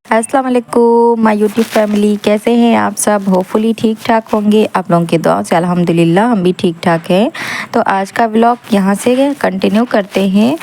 अस्सलाम वालेकुम my YouTube family, कैसे हैं आप सब। होपफुली ठीक ठाक होंगे। आप लोगों की दुआ से अल्हम्दुलिल्लाह हम भी ठीक ठाक हैं। तो आज का व्लॉग यहाँ से कंटिन्यू करते हैं।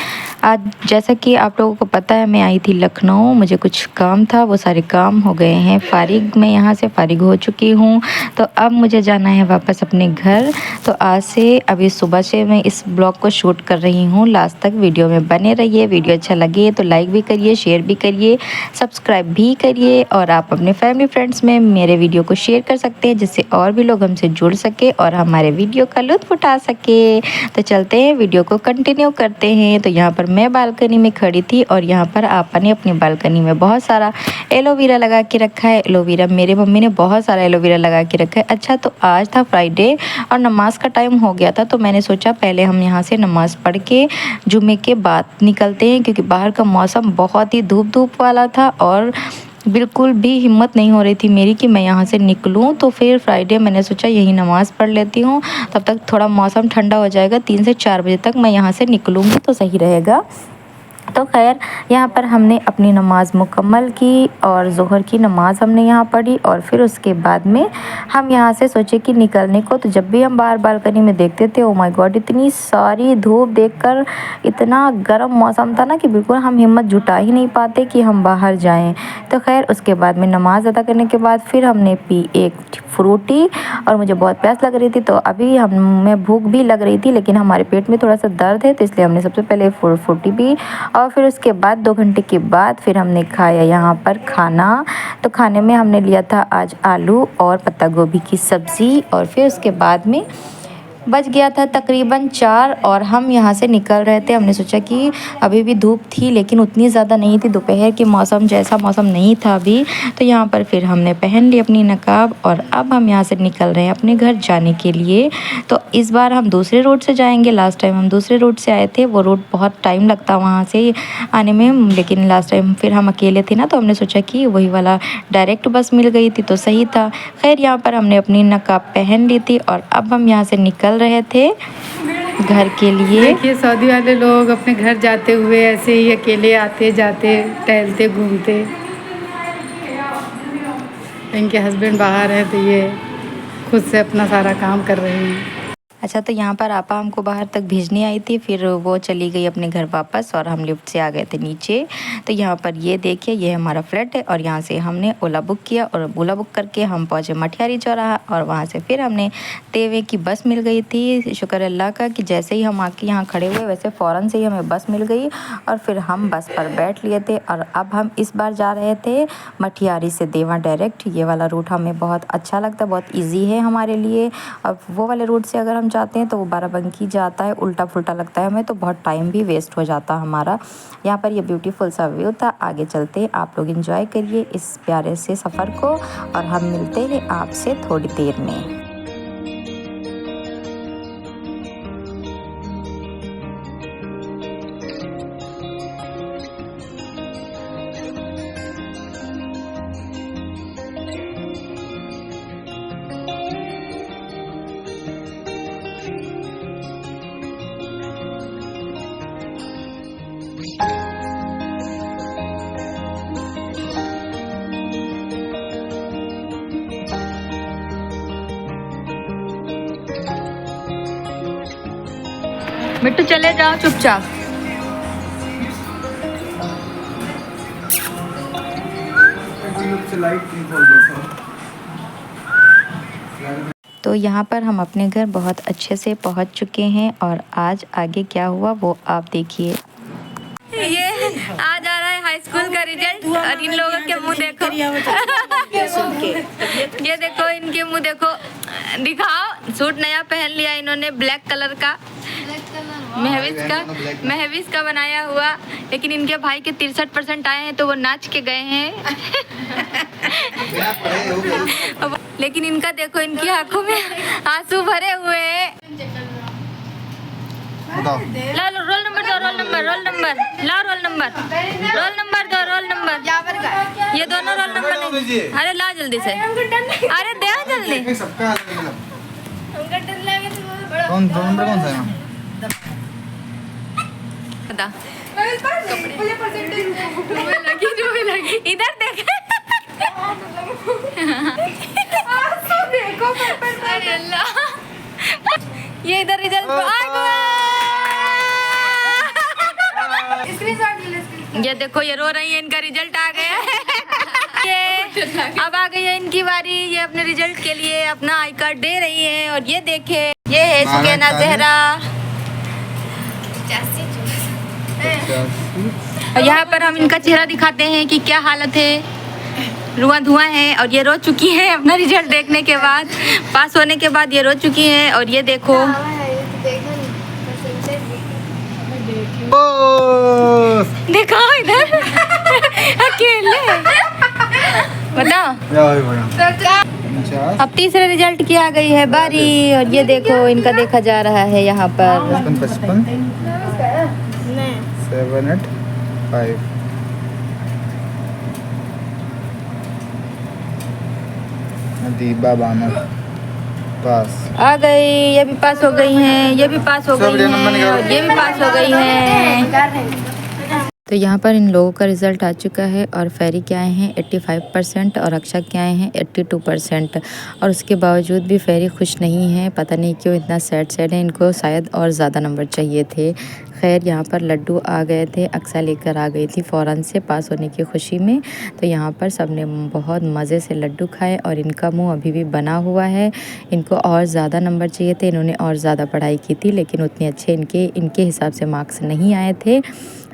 आज जैसा कि आप लोगों को पता है, मैं आई थी लखनऊ, मुझे कुछ काम था, वो सारे काम हो गए हैं फारिग। मैं यहाँ से फारिग हो चुकी हूँ। तो अब मुझे जाना है वापस अपने घर। तो आज से अभी सुबह से मैं इस ब्लॉग को शूट कर रही हूँ। लास्ट तक वीडियो में बने रहिए। वीडियो अच्छा लगे तो लाइक भी करिए, शेयर भी करिए, सब्सक्राइब भी करिए और आप अपने फैमिली फ्रेंड्स में मेरे वीडियो को शेयर कर सकते हैं, जिससे और भी लोग हमसे जुड़ सके और हमारे वीडियो का लुत्फ़ उठा सके। तो चलते हैं, वीडियो को कंटिन्यू करते हैं। तो यहाँ पर मैं बालकनी में खड़ी थी और यहाँ पर आपा ने अपनी बालकनी में बहुत सारा एलोवेरा लगा के रखा है। एलोवेरा मेरे मम्मी ने बहुत सारा एलोवेरा लगा के रखा है। अच्छा, तो आज था फ्राइडे और नमाज का टाइम हो गया था, तो मैंने सोचा पहले हम यहाँ से नमाज़ पढ़ के जुमे के बाद निकलते हैं, क्योंकि बाहर का मौसम बहुत ही धूप वाला था और बिल्कुल भी हिम्मत नहीं हो रही थी मेरी कि मैं यहाँ से निकलूँ। तो फिर फ्राइडे मैंने सोचा यही नमाज़ पढ़ लेती हूँ, तब तक थोड़ा मौसम ठंडा हो जाएगा। 3 से 4 बजे तक मैं यहाँ से निकलूँगी तो सही रहेगा। तो खैर, यहाँ पर हमने अपनी नमाज़ मुकम्मल की और ज़ोहर की नमाज़ हमने यहाँ पढ़ी और फिर उसके बाद में हम यहाँ से सोचे कि निकलने को। तो जब भी हम बाहर बालकनी में देखते थे, ओ माय गॉड, इतनी सारी धूप देखकर इतना गर्म मौसम था ना कि बिल्कुल हम हिम्मत जुटा ही नहीं पाते कि हम बाहर जाएं। तो खैर, उसके बाद में नमाज़ अदा करने के बाद फिर हमने पी एक फ्रूटी और मुझे बहुत प्यास लग रही थी। तो अभी हमें भूख भी लग रही थी, लेकिन हमारे पेट में थोड़ा सा दर्द है, तो इसलिए हमने सबसे पहले फ्रूटी पी और फिर उसके बाद 2 घंटे के बाद फिर हमने खाया यहाँ पर खाना। तो खाने में हमने लिया था आज आलू और पत्ता गोभी की सब्ज़ी और फिर उसके बाद में बज गया था तकरीबन 4 और हम यहाँ से निकल रहे थे। हमने सोचा कि अभी भी धूप थी लेकिन उतनी ज़्यादा नहीं थी, दोपहर के मौसम जैसा मौसम नहीं था अभी। तो यहाँ पर फिर हमने पहन ली अपनी नकाब और अब हम यहाँ से निकल रहे हैं अपने घर जाने के लिए। तो इस बार हम दूसरे रोड से जाएंगे। लास्ट टाइम हम दूसरे रोड से आए थे, वो रोड बहुत टाइम लगता वहाँ से आने में, लेकिन लास्ट टाइम फिर हम अकेले थे ना, तो हमने सोचा कि वही वाला डायरेक्ट बस मिल गई थी तो सही था। खैर, यहाँ पर हमने अपनी नकाब पहन ली थी और अब हम यहाँ से निकल रहे थे घर के लिए। देखिए, सऊदी वाले लोग अपने घर जाते हुए ऐसे ही अकेले आते जाते, टहलते घूमते। इनके हस्बैंड बाहर हैं तो ये खुद से अपना सारा काम कर रहे हैं। अच्छा, तो यहाँ पर आपा हमको बाहर तक भेजने आई थी, फिर वो चली गई अपने घर वापस और हम लिफ्ट से आ गए थे नीचे। तो यहाँ पर ये देखिए, ये हमारा फ्लैट है और यहाँ से हमने ओला बुक किया और ओला बुक करके हम पहुँचे मठियारी चौराहा और वहाँ से फिर हमने तेवे की बस मिल गई थी। शुक्र अल्लाह का कि जैसे ही हम आके यहाँ खड़े हुए वैसे फ़ौरन से ही हमें बस मिल गई और फिर हम बस पर बैठ लिए थे। और अब हम इस बार जा रहे थे मठियारी से देवा डायरेक्ट। ये वाला रूट हमें बहुत अच्छा लगता है, बहुत ईजी है हमारे लिए। अब वो वाले रूट से अगर हम जाते हैं तो वो बाराबंकी जाता है, उल्टा फुल्टा लगता है हमें, तो बहुत टाइम भी वेस्ट हो जाता हमारा। यहाँ पर ये ब्यूटीफुल सा व्यू था। आगे चलते हैं, आप लोग एंजॉय करिए इस प्यारे से सफ़र को और हम मिलते हैं आपसे थोड़ी देर में। मिट्टू, चले जाओ चुपचाप। तो यहाँ पर हम अपने घर बहुत अच्छे से पहुँच चुके हैं और आज आगे क्या हुआ वो आप देखिए। ये आ जा रहा है हाई स्कूल का रिजल्ट और इन लोगों के मुंह देखो। ये देखो, इनके मुंह देखो, दिखाओ। सूट नया पहन लिया इन्होंने, ब्लैक कलर का, महविश का बनाया हुआ। लेकिन इनके भाई के 63% आए हैं तो वो नाच के गए हैं। लेकिन इनका देखो, इनकी आंखों में आंसू भरे हुए हैं। लो रोल नंबर दो, रोल नंबर ला रोल नंबर दो, रोल नंबर। ये दोनों रोल नंबर नहीं। अरे ला जल्दी से, अरे दे जल्दी। कौन सा है? बता इधर देख अरे अल्लाह ये इधर रिजल्ट ये देखो ये रो रही है, इनका रिजल्ट आ गया है। ये अब आ गई है इनकी बारी, ये अपने रिजल्ट के लिए अपना आई कार्ड दे रही है। और ये देखे ये है सुकैना जहरा। और यहाँ पर हम इनका चेहरा दिखाते हैं कि क्या हालत है, धुआं है। और ये रो चुकी है अपना रिजल्ट देखने के बाद, पास होने के बाद ये रो चुकी है। और ये देखो देखो इधर अकेले बताओ। अब तीसरे रिजल्ट की आ गई है बारी। और ये देखो इनका देखा जा रहा है यहाँ पर 785 दीबा बानो पास आ गई, ये भी पास हो गई हैं, ये भी पास हो गई हैं, और ये भी पास हो गई हैं। तो यहाँ पर इन लोगों का रिज़ल्ट आ चुका है और फेरी के आए हैं 85% और अक्षय के आए हैं 82%। और उसके बावजूद भी फेरी खुश नहीं है, पता नहीं क्यों इतना सैड है, इनको शायद और ज़्यादा नंबर चाहिए थे। खैर यहाँ पर लड्डू आ गए थे, अक्षय लेकर आ गई थी फ़ौरन से पास होने की खुशी में। तो यहाँ पर सबने बहुत मज़े से लड्डू खाए और इनका मुंह अभी भी बना हुआ है। इनको और ज़्यादा नंबर चाहिए थे, इन्होंने और ज़्यादा पढ़ाई की थी लेकिन उतने अच्छे इनके हिसाब से मार्क्स नहीं आए थे।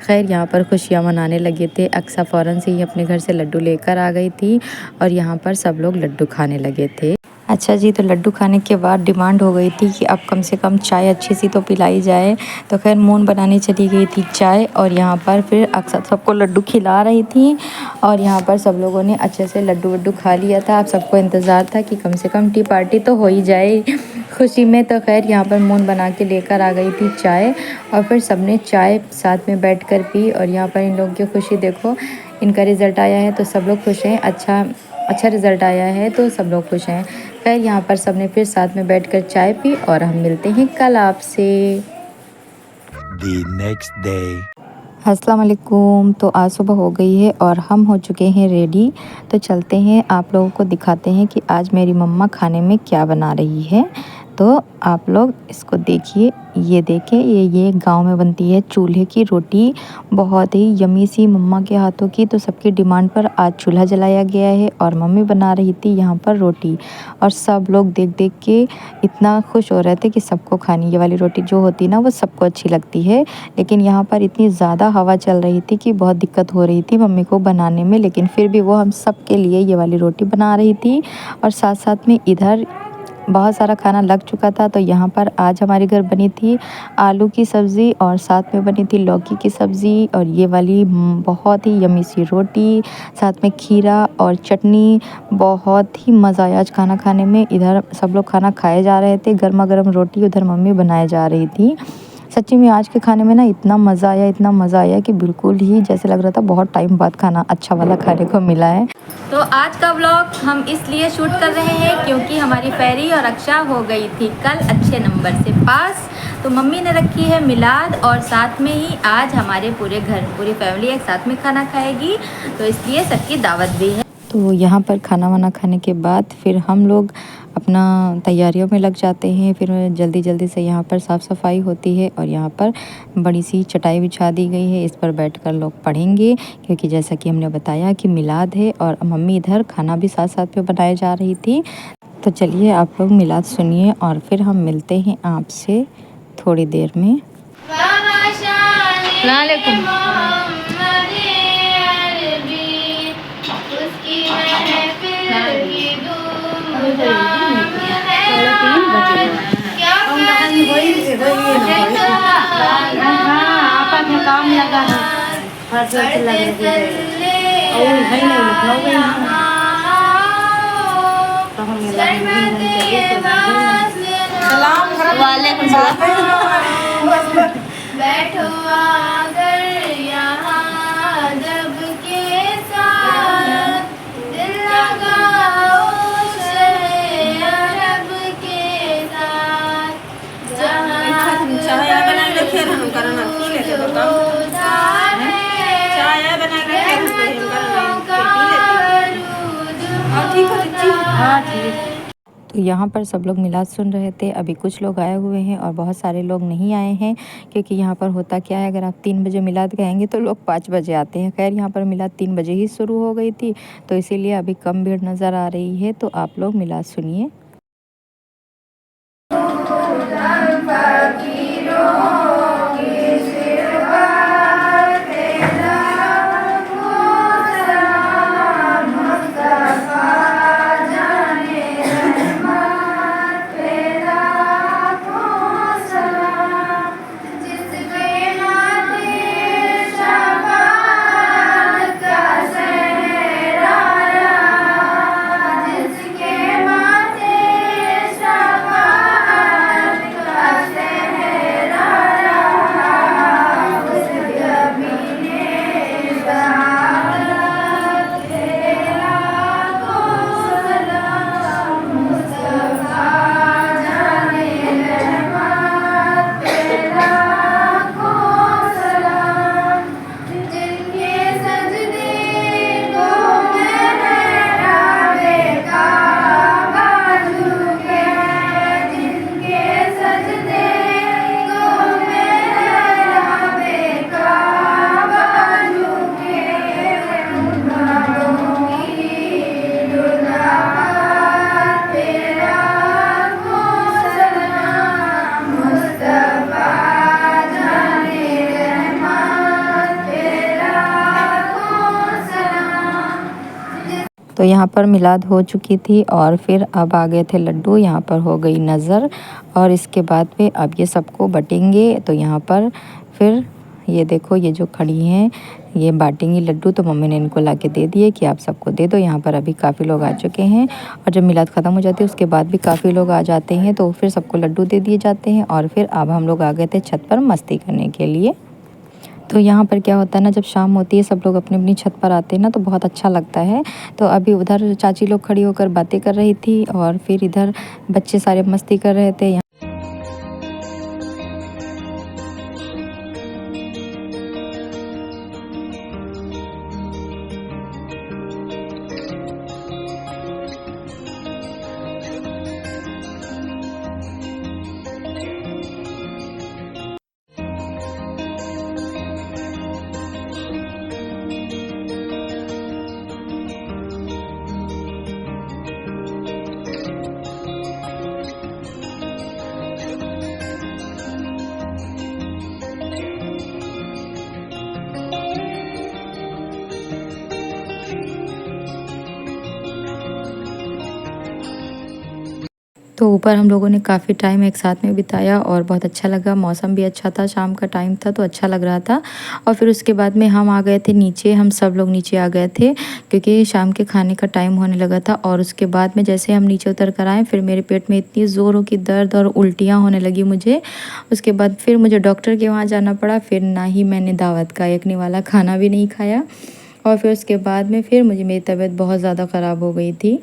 खैर यहाँ पर खुशियाँ मनाने लगे थे। अक्सा फ़ौरन से ही अपने घर से लड्डू लेकर आ गई थी और यहाँ पर सब लोग लड्डू खाने लगे थे। अच्छा जी, तो लड्डू खाने के बाद डिमांड हो गई थी कि अब कम से कम चाय अच्छी सी तो पिलाई जाए। तो खैर मून बनाने चली गई थी चाय और यहाँ पर फिर अक्सर सबको लड्डू खिला रही थी। और यहाँ पर सब लोगों ने अच्छे से लड्डू वड्डू खा लिया था। अब सबको इंतज़ार था कि कम से कम टी पार्टी तो हो ही जाए खुशी में। तो खैर यहाँ पर मून बना के लेकर आ गई थी चाय और फिर सबने चाय साथ में बैठ कर पी। और यहाँ पर इन लोगों की खुशी देखो, इनका रिज़ल्ट आया है तो सब लोग खुश हैं। अच्छा रिज़ल्ट आया है तो सब लोग खुश हैं। खैर यहाँ पर सबने फिर साथ में बैठकर चाय पी और हम मिलते हैं कल आपसे। The next day. अस्सलाम वालेकुम। तो आज सुबह हो गई है और हम हो चुके हैं रेडी। तो चलते हैं, आप लोगों को दिखाते हैं कि आज मेरी मम्मा खाने में क्या बना रही है। तो आप लोग इसको देखिए, ये देखें, ये गांव में बनती है चूल्हे की रोटी, बहुत ही यमी सी मम्मा के हाथों की। तो सबकी डिमांड पर आज चूल्हा जलाया गया है और मम्मी बना रही थी यहाँ पर रोटी। और सब लोग देख देख के इतना खुश हो रहे थे कि सबको खानी। ये वाली रोटी जो होती है ना वो सबको अच्छी लगती है, लेकिन यहाँ पर इतनी ज़्यादा हवा चल रही थी कि बहुत दिक्कत हो रही थी मम्मी को बनाने में। लेकिन फिर भी वो हम सब के लिए ये वाली रोटी बना रही थी। और साथ साथ में इधर बहुत सारा खाना लग चुका था। तो यहाँ पर आज हमारे घर बनी थी आलू की सब्ज़ी और साथ में बनी थी लौकी की सब्ज़ी और ये वाली बहुत ही यमी सी रोटी, साथ में खीरा और चटनी। बहुत ही मज़ा आया आज खाना खाने में। इधर सब लोग खाना खाए जा रहे थे, गर्मा गर्म रोटी उधर मम्मी बनाए जा रही थी। सच्ची में आज के खाने में ना इतना मज़ा आया कि बिल्कुल ही जैसे लग रहा था बहुत टाइम बाद खाना अच्छा वाला खाने को मिला है। तो आज का व्लॉग हम इसलिए शूट कर रहे हैं क्योंकि हमारी फेरी और अक्षा हो गई थी कल अच्छे नंबर से पास। तो मम्मी ने रखी है मिलाद और साथ में ही आज हमारे पूरी फैमिली एक साथ में खाना खाएगी, तो इसलिए सबकी दावत भी है। तो यहाँ पर खाना वाना खाने के बाद फिर हम लोग अपना तैयारियों में लग जाते हैं। फिर जल्दी से यहाँ पर साफ़ सफाई होती है और यहाँ पर बड़ी सी चटाई बिछा दी गई है, इस पर बैठकर लोग पढ़ेंगे क्योंकि जैसा कि हमने बताया कि मिलाद है। और मम्मी इधर खाना भी साथ साथ में बनाए जा रही थी। तो चलिए आप लोग मिलाद सुनिए और फिर हम मिलते हैं आपसे थोड़ी देर में। काम लगा है बैठो आकर यहाँ जब के साथ दिल लगाओ शहे अरब के साथ जहाँ हाँ ठीक। तो यहाँ पर सब लोग मिलाद सुन रहे थे। अभी कुछ लोग आए हुए हैं और बहुत सारे लोग नहीं आए हैं, क्योंकि यहाँ पर होता क्या है, अगर आप 3 बजे मिलाद कहेंगे तो लोग 5 बजे आते हैं। खैर यहाँ पर मिलाद 3 बजे ही शुरू हो गई थी, तो इसीलिए अभी कम भीड़ नज़र आ रही है। तो आप लोग मिलाद सुनिए। तो यहाँ पर मिलाद हो चुकी थी और फिर अब आ गए थे लड्डू। यहाँ पर हो गई नज़र और इसके बाद में अब ये सबको बटेंगे। तो यहाँ पर फिर ये देखो, ये जो खड़ी हैं ये बाटेंगी लड्डू। तो मम्मी ने इनको ला के दे दिए कि आप सबको दे दो। यहाँ पर अभी काफ़ी लोग आ चुके हैं और जब मिलाद ख़त्म हो जाती है उसके बाद भी काफ़ी लोग आ जाते हैं, तो फिर सबको लड्डू दे दिए जाते हैं। और फिर अब हम लोग आ गए थे छत पर मस्ती करने के लिए। तो यहाँ पर क्या होता है ना, जब शाम होती है सब लोग अपनी अपनी छत पर आते हैं ना, तो बहुत अच्छा लगता है। तो अभी उधर चाची लोग खड़ी होकर बातें कर रही थी और फिर इधर बच्चे सारे मस्ती कर रहे थे। तो ऊपर हम लोगों ने काफ़ी टाइम एक साथ में बिताया और बहुत अच्छा लगा। मौसम भी अच्छा था, शाम का टाइम था तो अच्छा लग रहा था। और फिर उसके बाद में हम आ गए थे नीचे, हम सब लोग नीचे आ गए थे क्योंकि शाम के खाने का टाइम होने लगा था। और उसके बाद में जैसे हम नीचे उतर कर आए, फिर मेरे पेट में इतनी ज़ोरों की दर्द और उल्टियाँ होने लगी मुझे। उसके बाद फिर मुझे डॉक्टर के वहाँ जाना पड़ा। फिर ना ही मैंने दावत का यखनी वाला खाना भी नहीं खाया। और फिर उसके बाद में फिर मेरी तबीयत बहुत ज़्यादा ख़राब हो गई थी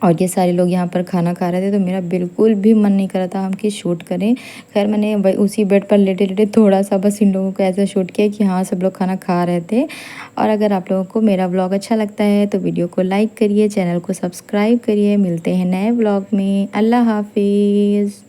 और ये सारे लोग यहाँ पर खाना खा रहे थे। तो मेरा बिल्कुल भी मन नहीं कर रहा था हम कि शूट करें। खैर मैंने उसी बेड पर लेटे लेटे थोड़ा सा बस इन लोगों को ऐसे शूट किया कि हाँ सब लोग खाना खा रहे थे। और अगर आप लोगों को मेरा व्लॉग अच्छा लगता है तो वीडियो को लाइक करिए, चैनल को सब्सक्राइब करिए। मिलते हैं नए व्लॉग में। अल्लाह हाफिज़।